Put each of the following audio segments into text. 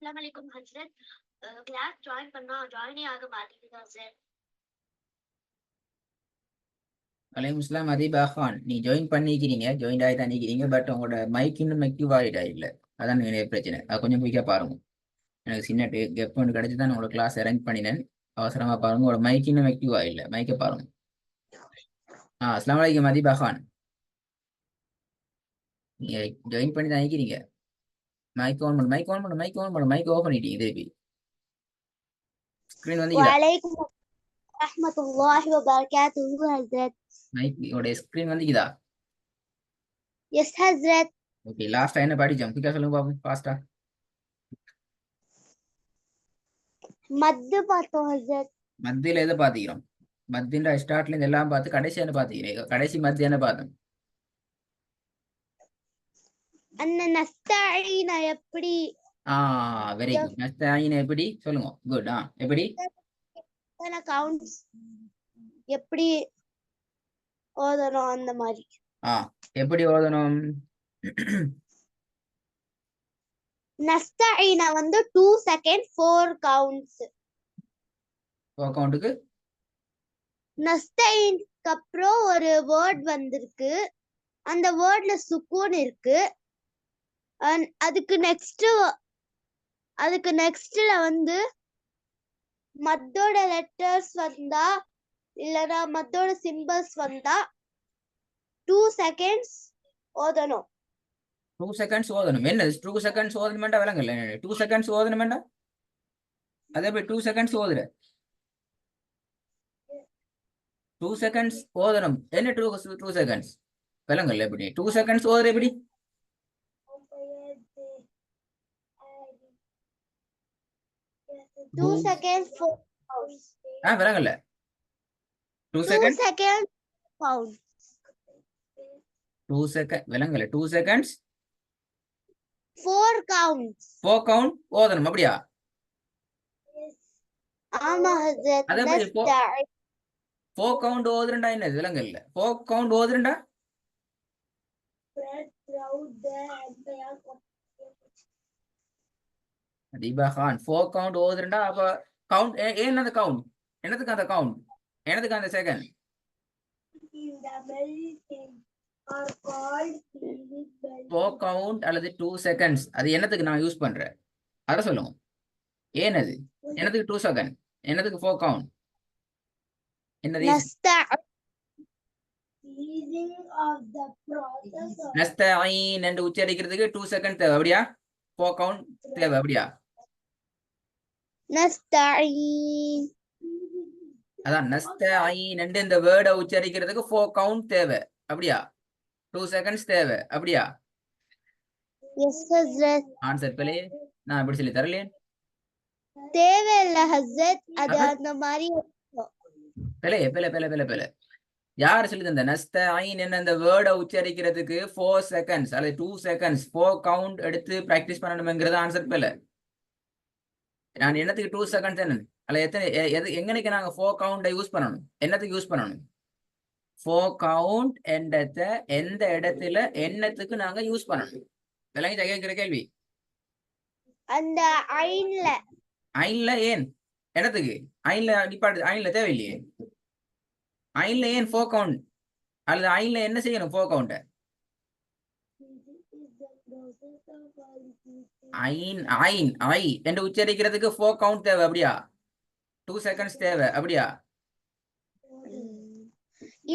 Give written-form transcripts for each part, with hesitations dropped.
அஸ்ஸலாமு ஹஜ்ரத். Class join பண்ணா ஜாயினே ஆக மாட்டேங்குதா சார்? வலைக்கும் இஸ்லாம் அதீபா கான். நீ ஜாயின் பண்ணிக்கிறீங்க, ஜாயின் ஆகி தான் நிற்கிறீங்க. பட் உங்களோட மைக் இன்னும் ஆக்டிவ் ஆகிட்டா இல்லை. அதான் நிறைய பிரச்சனை. அது கொஞ்சம் குயிக்காக பாருங்க. எனக்கு சின்ன கெப் ஒன்று கிடைச்சி தான் உங்களோட கிளாஸ் அரேஞ்ச் பண்ணினேன். அவசரமாக பாருங்க. உங்களோட மைக் இன்னும் ஆக்டிவ் ஆகில்லை. மைக்கை பாருங்க. அஸ்ஸலாமு அலைக்கும் அதீபா கான். நீங்கள் ஜாயின் பண்ணி தான் நிற்கிறீங்க. மைக் ஆன் பண்ணு, மைக் ஆன் பண்ணு, மைக் ஆன் பண்ணு, மைக் ஆஃப் பண்ணிட்டீங்க திருப்பி. ஸ்க்ரீன் வந்தீங்களா? வலைக்கும் ரஹ்மத்துல்லாஹி வ பரகாத்துஹு ஹஜ்ரத். மைக் உடைய ஸ்க்ரீன் வந்தீங்களா? எஸ் ஹஜ்ரத். ஓகே, லாஸ்ட்டாக என்ன படித்தோம்? குயிக்காக சொல்லுங்க பாப்போம், ஃபாஸ்ட்டாக. மத்து பார்த்தோம் ஹஜ்ரத். மத்தியில் எதை பார்த்துக்கிறோம்? மத்தின்ற ஸ்டார்ட்லேருந்து எல்லாம் பார்த்து கடைசி என்ன பார்த்துக்கிறேன்? கடைசி மத்தி என்ன பார்த்தோம்? அந்த நஸ்தஈன எப்படி வெரி குட். நஸ்தஈன எப்படி சொல்லுங்க? குட். எப்படி கவுண்ட்ஸ் எப்படி ஓதணும் அந்த மாதிரி. எப்படி ஓதணும்? நஸ்தஈன வந்து 2 செகண்ட் 4 கவுண்ட்ஸ். 4 கவுண்ட்டுக்கு நஸ்தஈனுக்கு அப்புறம் ஒரு வேர்ட் வந்திருக்கு. அந்த வேர்ட்ல சுக்கூன் இருக்கு. அதுக்கு நெக்ஸ்ட்ல வந்து மத்தோட லெட்டர்ஸ் வந்தா இல்லனா மத்தோட சிம்பல்ஸ் வந்தா 2 செகண்ட்ஸ் ஓதணும். 2 செகண்ட்ஸ் ஓதணும். என்ன 2 செகண்ட்ஸ் ஓதணுமெண்டா விளங்கல. 2 செகண்ட்ஸ் ஓதணுமெண்டா அதே போய் 2 செகண்ட்ஸ் ஓதுற. 2 செகண்ட்ஸ் ஓதணும். என்ன 2 செகண்ட்ஸ் விளங்கல. எப்படி 2 செகண்ட்ஸ் ஓதுற? எப்படி 2 செகண்ட்ஸ் 4 கவுண்ட்ஸ். விளங்கல. 2 2 செகண்ட்ஸ் செகண்ட்ஸ் கவுண்ட். 2 செகண்ட் விளங்கல. 2 செகண்ட்ஸ் 4 கவுண்ட்ஸ். 4 கவுண்ட் ஓதணும். அப்படியா? ஆமா ஹஜ்ரத். அதே போய் 4 கவுண்ட் ஓதுறண்டா என்ன விளங்கல. 4 கவுண்ட் ஓதுறண்டா தீபா கான் 4 கவுண்ட் ஓதுறண்டா அப்ப கவுண்ட் ஏன் அந்த கவுண்ட் என்னதுக்கு அந்த கவுண்ட் என்னதுக்கு அந்த செகண்ட் 4 கவுண்ட் அல்லது 2 செகண்ட்ஸ் அது என்னதுக்கு நான் யூஸ் பண்றேன் அத சொல்லுங்க. ஏனது என்னதுக்கு 2 செகண்ட் என்னதுக்கு 4 கவுண்ட் என்ன ரீசன்? நஸ்தஈன் என்று உச்சரிக்கிறதுக்கு 2 செகண்ட் தேவை. அப்படியா? 4 கவுண்ட் தேவை. அப்படியா? நஸ்தஈன் அதான் நஸ்தஈன் என்று இந்த வேர்டை உச்சரிக்கிறதுக்கு 4 கவுண்ட் தேவை. அப்படியா? 2 செகண்ட்ஸ் தேவை. அப்படியா? எஸ் ஹஜ்ரத். ஆன்சர் பிள்ளை நான் எப்படி சொல்லி தரலேன்? தேவையில்லை ஹஜ்ரத். அது அந்த மாதிரி பிள்ளை பிள்ளை பிள்ளை பிள்ளை பிள்ளை யார் சொல்லி தந்த? நஸ்தஈன் என்ன இந்த வேர்டை உச்சரிக்கிறதுக்கு 4 செகண்ட்ஸ் அல்லது 2 செகண்ட்ஸ் 4 கவுண்ட் எடுத்து பிராக்டிஸ் பண்ணணும்ங்கிறது ஆன்சர் பிள்ளை. நான் என்னத்துக்கு 2 செகண்ட்ஸ் என்ன அல்ல எத்தனை எங்கனைக்கு நாங்க 4 கவுண்டை யூஸ் பண்ணணும்? என்னத்துக்கு யூஸ் பண்ணணும்? 4 கவுண்ட் என்றத எந்த இடத்துல என்னத்துக்கு நாங்க யூஸ் பண்ணணும்? விளங்கி கேட்கிற கேள்வி. அந்த ஐன்ல ஏன் என்னத்துக்கு ஐன்ல டிபார்ட் ஐன்ல தேவையில்லையே. ஐன்ல ஏன் 4 கவுண்ட் அல்லது ஐன்ல என்ன செய்யணும்? 4 கவுண்ட ஐன் ஐன் ஐ என்று உச்சரிக்கிறதுக்கு 4 கவுண்ட் தேவை. அப்படியா? 2 செகண்ட்ஸ் தேவை. அப்படியா?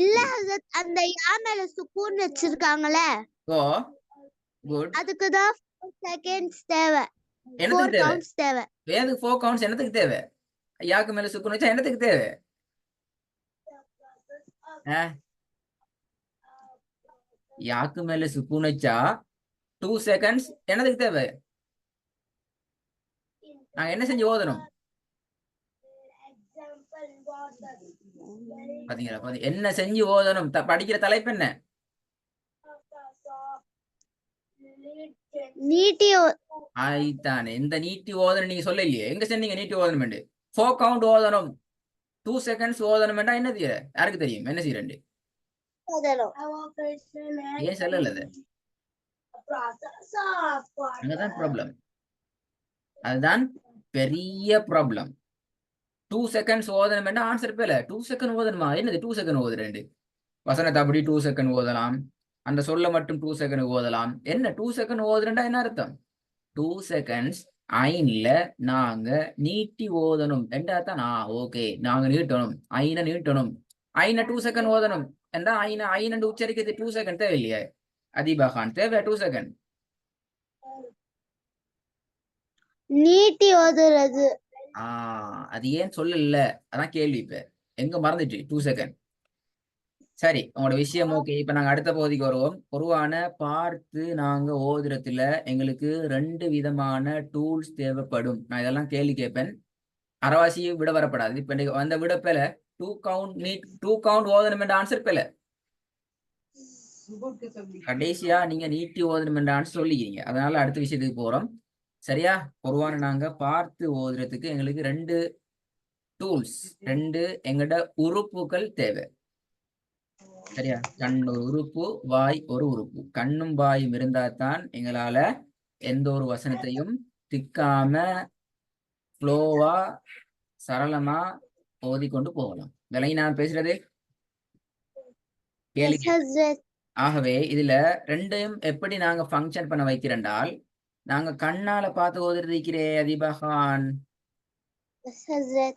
இல்ல ஹஜ்ரத். அந்த யா மேல சுக்கூன் வச்சிருக்காங்களே ஓ குட். அதுக்கு தான் 4 செகண்ட்ஸ் தேவை. என்னத்துக்கு 4 தேவை? கவுண்ட்ஸ் தேவை. வேதுக்கு 4 கவுண்ட்ஸ் என்னத்துக்கு தேவை? யாக்கு மேல சுக்குன் வச்சா என்னத்துக்கு தேவை? யாக்கு மேல சுக்குன் வச்சா 2 செகண்ட்ஸ் என்னத்துக்கு தேவை? நாங்க என்ன செஞ்சு ஓதணும்? பாத்தீங்களா? என்ன செஞ்சு ஓதணும்? படிக்கிற தலைப்பு என்ன? நீட்டி ஆயித்தானே. இந்த நீட்டி ஓதணும் நீங்க சொல்ல இல்லையே. எங்க சொன்னீங்க நீட்டி ஓதணும்? 4 கவுண்ட் ஓதணும் 2 செகண்ட்ஸ் ஓதணும் என்ன செய்யற? யாருக்கு தெரியும் என்ன செய்யறேன்? ஏன் சொல்லல? அங்கதான் ப்ராப்ளம். அதுதான் பெரிய ப்ராப்ளம். 2 செகண்ட்ஸ் ஓதணும் என்ன ஆன்சர் பேல 2 செகண்ட் ஓதணுமா? என்னது 2 செகண்ட் ஓதுறேன்? வசனத்தை அப்படி 2 செகண்ட் ஓதலாம், அந்த சொல்ல மட்டும் 2 செகண்ட் ஓதலாம். என்ன 2 செகண்ட் ஓதுறேன்டா என்ன அர்த்தம்? 2 செகண்ட்ஸ் ஐன்ல நாங்க நீட்டி ஓதணும் என்றா தான். ஓகே, நாங்க நீட்டணும், ஐனை நீட்டணும், ஐனை 2 செகண்ட் ஓதணும் என்றா ஐனண்டு உச்சரிக்கிறது 2 செகண்ட் தேவையில்லையே அதீபா கான்? தேவை 2 செகண்ட்? நீட்டி ஓதுறது. அது ஏன் சொல்லல, அதான் கேள்வி. இப்ப எங்க மறந்துட்டு 2 செகண்ட். சரி, உங்களோட விஷயம் ஓகே. இப்ப நாங்க அடுத்த பகுதிக்கு வருவோம். பொதுவான பார்த்து நாங்க ஓதுறதுல எங்களுக்கு 2 விதமான டூல்ஸ் தேவைப்படும். நான் இதெல்லாம் கேள்வி கேட்பேன், அரைவாசி விட வரப்படாது. இப்ப நீங்க வந்த விட பேல 2 கவுண்ட் நீட் 2 கவுண்ட் ஓதணும் என்ற ஆன்சர் பேல கடைசியா நீங்க நீட்டி ஓதணும் என்ற ஆன்சர் சொல்லிக்கிறீங்க. அதனால அடுத்த விஷயத்துக்கு போறோம். சரியா? பொதுவான நாங்க பார்த்து ஓதுறதுக்கு எங்களுக்கு 2 டூல்ஸ், 2 எங்கட உறுப்புகள் தேவை. சரியா? கண் ஒரு உறுப்பு, வாய் ஒரு உறுப்பு. கண்ணும் வாயும் இருந்தால்தான் எங்களால எந்த ஒரு வசனத்தையும் திக்காம ஃப்ளோவா சரளமா ஓதிக்கொண்டு போகலாம். விலகி நான் பேசுறது கேள்வி. ஆகவே இதுல 2யும் எப்படி நாங்க ஃபங்க்ஷன் பண்ண வைக்கிறேன்டால், நாங்க கண்ணால பார்த்து ஓதுறதுக்கிறே அதிபகான்,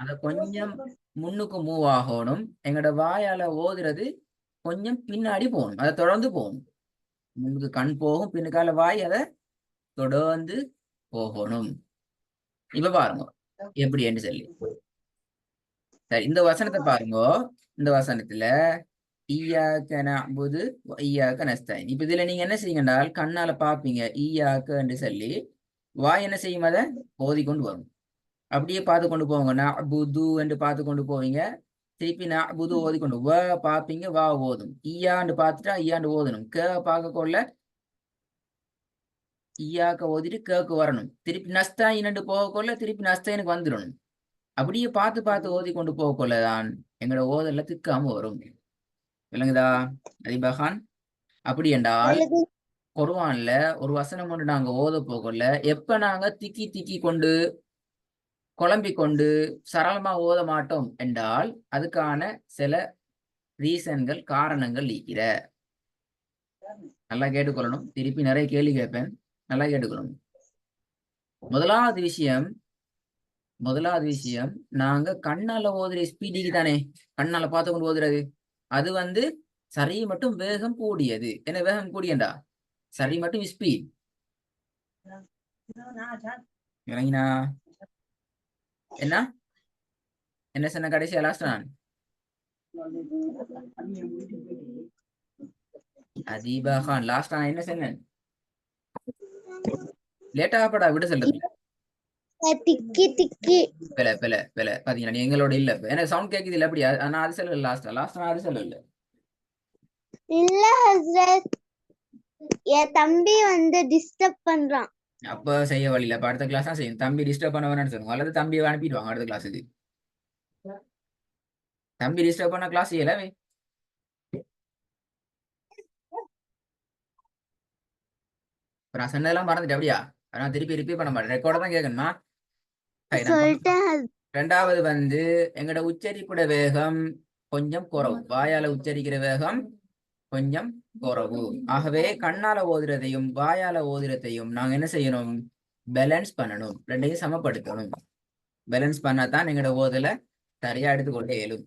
அத கொஞ்சம் முன்னுக்கு மூவ் ஆகணும். எங்களோட வாயால ஓதுறது கொஞ்சம் பின்னாடி போகணும், அதை தொடர்ந்து போகணும். முன்னுக்கு கண் போகும், பின்னுக்கால வாய் அதை தொடர்ந்து போகணும். இப்ப பாருங்க எப்படி என்று சொல்லி. சரி, இந்த வசனத்தை பாருங்க. இந்த வசனத்துல ஈயாக்க நஅ்புது வ ஈயாக்க நஸ்தஈன். இப்ப இதுல நீங்க என்ன செய்யுங்கன்றால், கண்ணால பாப்பீங்க ஈயாக்க என்று சொல்லி, வாய் என்ன செய்யும், அதை ஓதிக்கொண்டு வரும். அப்படியே பார்த்து கொண்டு போவாங்க. நஅ்புது என்று பார்த்து கொண்டு போவீங்க, திருப்பி நஅ்புது ஓதிக்கொண்டு வ பாப்பீங்க, வா ஓதும். ஈயாண்டு பார்த்துட்டா ஈயாண்டு ஓதணும். க பார்க்க கொள்ள ஈயாக்க ஓதிட்டு கேக்கு வரணும். திருப்பி நஸ்தாயின்னு போக கொள்ள திருப்பி நஸ்தாயினுக்கு வந்துடணும். அப்படியே பார்த்து பார்த்து ஓதி கொண்டு போக கொள்ளதான் எங்களோட ஓதல்ல திக்காம வரும். விளங்குதா அதிபகான்? அப்படி என்றால் குர்ஆன்ல ஒரு வசனம் ஒன்று நாங்க ஓத போகல, எப்ப நாங்க திக்கி திக்கி கொண்டு குழம்பிக் கொண்டு சரளமா ஓத மாட்டோம் என்றால் அதுக்கான சில ரீசன்கள், காரணங்கள் இருக்கிற. நல்லா கேட்டுக்கொள்ளணும். திருப்பி நிறைய கேள்வி கேட்பேன், நல்லா கேட்டுக்கொள்ளணும். முதலாவது விஷயம் நாங்க கண்ணால ஓதுற ஸ்பீடிக்கு தானே, கண்ணால பார்த்து கொண்டு ஓதுறது, அது சரி மட்டும் வேகம் கூடியது. என்ன வேகம் கூடியண்டா? சரி மட்டும் ஸ்பீட். இறங்கினா என்ன என்ன சொன்ன கடைசியா லாஸ்ட்? நான் அதீபா கான் லாஸ்ட் நான் என்ன சொன்னேன்? லேட்டாகப்படா விட சொல்றது. திக்கி திக்கி பெல பெல பெல பாத்தீங்கன்னா நீ எங்களோட இல்ல. எனக்கு சவுண்ட் கேக்குது இல்ல? அப்படி நான் அது சொல்லல. லாஸ்ட் நான் அது சொல்லல. இல்ல ஹஸ்ரத், என் தம்பி டிஸ்டர்ப் பண்றான். அப்ப செய்ய வழியில. அப்ப அடுத்த கிளாஸ் தான் செய்யும். தம்பி டிஸ்டர்ப் பண்ண வேணாம்னு சொல்லுங்க, அல்லது தம்பியை அனுப்பிடுவாங்க அடுத்த கிளாஸுக்கு. தம்பி டிஸ்டர்ப் பண்ண கிளாஸ் செய்யலவே. இப்ப நான் சொன்னதெல்லாம் மறந்துட்டு அப்படியா? நான் திருப்பி ரிப்பீட் பண்ண மாட்டேன், ரெக்கார்ட தான் கேட்கணுமா? ரெண்டாவது எங்களோட உச்சரிப்புட வேகம் கொஞ்சம் குறவு, வாயால உச்சரிக்கிற வேகம் கொஞ்சம் குறவு. ஆகவே கண்ணால ஓதுறதையும் வாயால ஓதுறதையும் நாங்க என்ன செய்யணும்? பேலன்ஸ் பண்ணணும், ரெண்டையும் சமப்படுத்தணும். பேலன்ஸ் பண்ணாதான் எங்களோட ஓதுல சரியா எடுத்துக்கொண்டே இயலும்.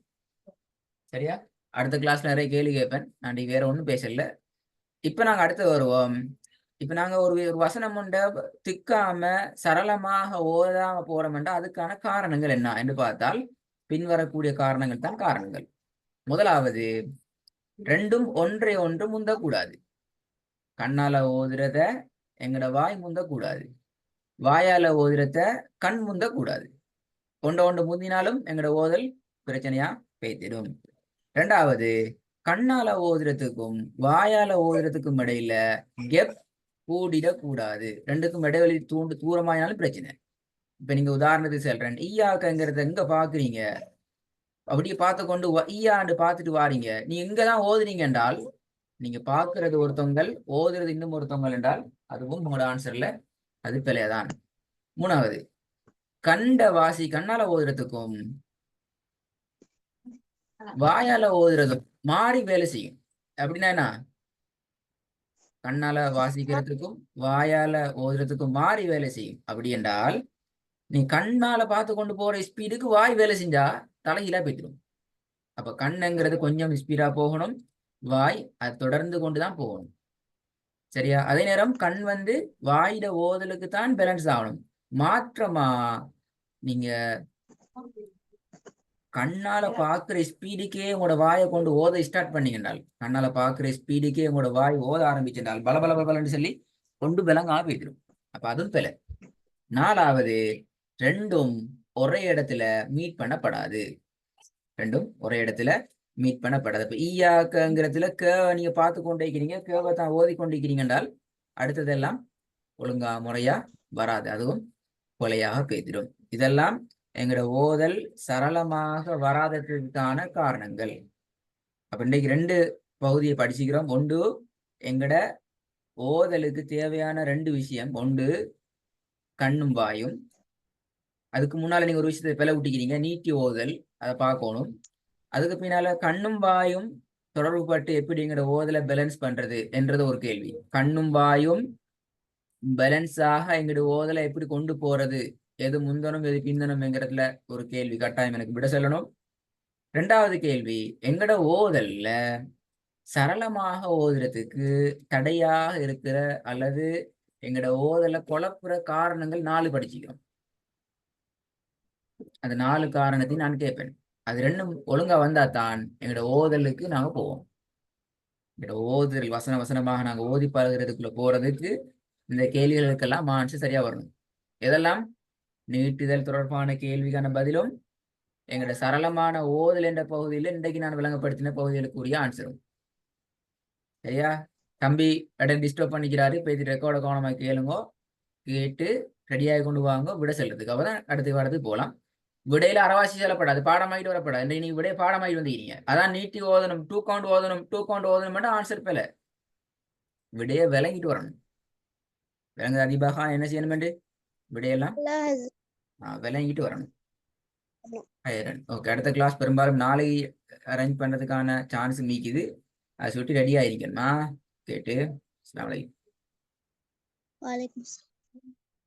சரியா? அடுத்த கிளாஸ்ல நிறைய கேள்வி கேட்பேன். நான் வேற ஒன்றும் பேசல. இப்ப நாங்க அடுத்து வருவோம். இப்ப நாங்க ஒரு வசனம் திக்காம சரளமாக ஓதாம போறோம்னா அதுக்கான காரணங்கள் என்ன என்று பார்த்தால் பின்வரக்கூடிய காரணங்கள் தான் காரணங்கள். முதலாவது, 2ம் ஒன்றை ஒன்று முந்தக்கூடாது. கண்ணால ஓதுறத எங்கட வாய் முந்தக்கூடாது, வாயால ஓதுறத கண் முந்தக்கூடாது. ஒன்று முந்தினாலும் எங்கட ஓதல் பிரச்சனையா பேத்திடும். 2வது, கண்ணால ஓதுறதுக்கும் வாயால ஓதுறதுக்கும் இடையில கெப் கூடிடக்கூடாது. 2க்கும் இடைவெளி தூரமாயினாலும் பிரச்சனை. இப்ப நீங்க உதாரணத்துக்கு சொல்றேன், ஈயாக்கங்கிறத எங்க பாக்குறீங்க, அப்படியே பார்த்து கொண்டு ஈயாண்டு பார்த்துட்டு வாரீங்க. நீ இங்கதான் ஓதுறீங்க என்றால் நீங்க பாக்குறது ஒருத்தவங்கள், ஓதுறது இன்னும் ஒருத்தவங்கள் என்றால் அதுவும் உங்களோட ஆன்சர்ல அது பிழையதான். மூணாவது, கண்ணால ஓதுறதுக்கும் வாயால ஓதுறதும் மாறி வேலை செய்யும். அப்படின்னா என்ன? கண்ணால வாசிக்கிறதுக்கும் வாயால ஓதுறதுக்கும் மாறி வேலை செய்யும். அப்படி என்றால் நீ கண்ணால பார்த்து கொண்டு போற ஸ்பீடுக்கு வாய் வேலை செஞ்சா தலைகீழா போய்த்திடும். அப்ப கண்ணுங்கிறது கொஞ்சம் ஸ்பீடா போகணும், வாய் அது தொடர்ந்து கொண்டுதான் போகணும். சரியா? அதே நேரம் கண் வாயிட ஓதலுக்கு தான் பேலன்ஸ் ஆகணும். மாற்றமா நீங்க கண்ணால பாக்குற ஸ்பீடுக்கே உங்களோட வாயை கொண்டு ஓத ஸ்டார்ட் பண்ணீங்கன்றால், கண்ணால பாக்குற ஸ்பீடுக்கே உங்களோட வாய் ஓத ஆரம்பிச்சிருந்தால் பல பல பலன்னு சொல்லி கொண்டு விலங்க போயிடும். அப்ப அதுவும் பிழை. நாலாவது, ரெண்டும் ஒரே இடத்துல மீட் பண்ணப்படாது. ரெண்டும் ஒரே இடத்துல மீட் பண்ணப்படாது. இப்ப ஈயாக்கங்கிறதுல நீங்க பார்த்து கொண்டே இருக்கிறீங்க, கேவை தான் ஓதி கொண்டிருக்கிறீங்க என்றால் அடுத்ததெல்லாம் ஒழுங்கா முறையா வராது, அதுவும் கொலையாக பேத்திடும். இதெல்லாம் எங்களோட ஓதல் சரளமாக வராததுக்கான காரணங்கள். அப்ப இன்னைக்கு 2 பகுதியை படிச்சுக்கிறோம். ஒன்று, எங்கட ஓதலுக்கு தேவையான 2 விஷயம். ஒன்று கண்ணும் வாயும். அதுக்கு முன்னால நீங்க ஒரு விஷயத்தை பிளவு விட்டிக்கிறீங்க, நீட்டி ஓதல், அதை பார்க்கணும். அதுக்கு பின்னால கண்ணும் வாயும் தொடர்பு பட்டு எப்படி எங்கட ஓதலை பேலன்ஸ் பண்றது என்றது ஒரு கேள்வி. கண்ணும் வாயும் பேலன்ஸாக எங்கட ஓதலை எப்படி கொண்டு போறது, எது முந்தனும் எது பிந்தனும்ங்கிறதுல ஒரு கேள்வி கட்டாயம் எனக்கு விட சொல்லணும். 2வது கேள்வி, எங்கட ஓதல்ல சரளமாக ஓதுறதுக்கு தடையாக இருக்கிற அல்லது எங்கட ஓதலை குழப்புற காரணங்கள் 4 படிச்சுக்கிறோம். அந்த 4 காரணத்தையும் நான் கேட்பேன். அது 2ம் ஒழுங்கா வந்தா தான் எங்கட ஓதலுக்கு நாங்க போவோம். எங்கட ஓதல் வசனமாக நாங்க ஓதி பழகிறதுக்குள்ள போறதுக்கு இந்த கேள்விகளுக்கெல்லாம் ஆன்சர் சரியா வரணும். எதெல்லாம்? நீட்டுதல் தொடர்பான கேள்விக்கான பதிலும் எங்கட சரளமான ஓதல் என்ற பகுதியில் இன்றைக்கு நான் விளங்கப்படுத்தின பகுதிகளுக்குரிய ஆன்சரும். சரியா? தம்பி இடம் டிஸ்டர்ப் பண்ணிக்கிறாரு, பேசி ரெக்கார்டை கவனமாக கேளுங்க, கேட்டு ரெடியாகி கொண்டு வாங்க விட செல்றதுக்கு. அப்பதான் அடுத்த வாரத்துக்கு போகலாம். விடையில அறவாசி செல்லப்படாது, பாடமாயிட்டு வரப்படாது. இன்றைக்கு நீங்க விடைய பாடமாயிட்டு வந்துக்கிறீங்க, அதான் நீட்டி ஓதணும், 2 கவுண்ட் ஓதணும், 2 கவுண்ட் ஓதணும் மட்டும் ஆன்சர் பேல விடைய விளங்கிட்டு வரணும். விளங்குது அதிபாகா? என்ன செய்யணும்? விடையெல்லாம் விளங்கிட்டு வரணும். ஓகே, அடுத்த கிளாஸ் பெரும்பாலும் நாளை அரேஞ்ச் பண்றதுக்கான சான்ஸ் மீக்குது. அதை சுட்டி ரெடி ஆயிருக்கணுமா கேட்டு. அஸ்ஸலாமு அலைக்கும். வலைக்கும்